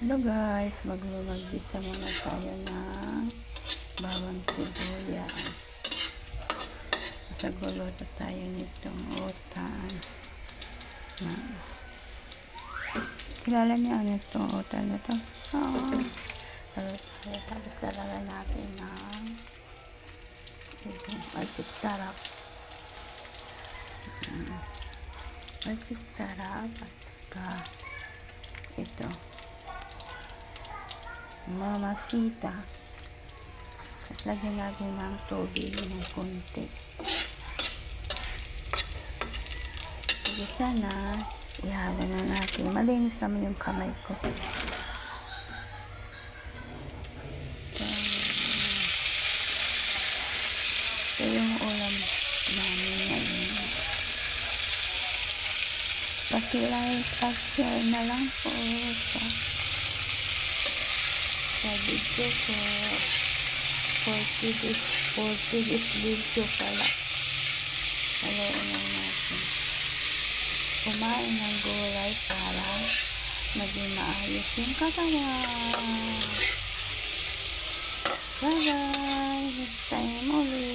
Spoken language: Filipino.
Hello guys, magigisa muna tayo ng bawang sibuyas. Saguluto tayo nitong utan. Kilala niyo ano itong utan na ito? Tapos lalagay natin ng alpit sarap. Alpit sarap at saka ito mamasita at lagyan natin ng tubig ng konti. Sige, sana ihalo na natin. Malinis naman yung kamay ko. Ito yung ulam namin ngayon. Paki-like, pag-share na lang po sa video ko. 40 this video pala. Haluin lang natin. Kumain ng gulay para maging maayos yung katawan. Bye bye! Next time ulit.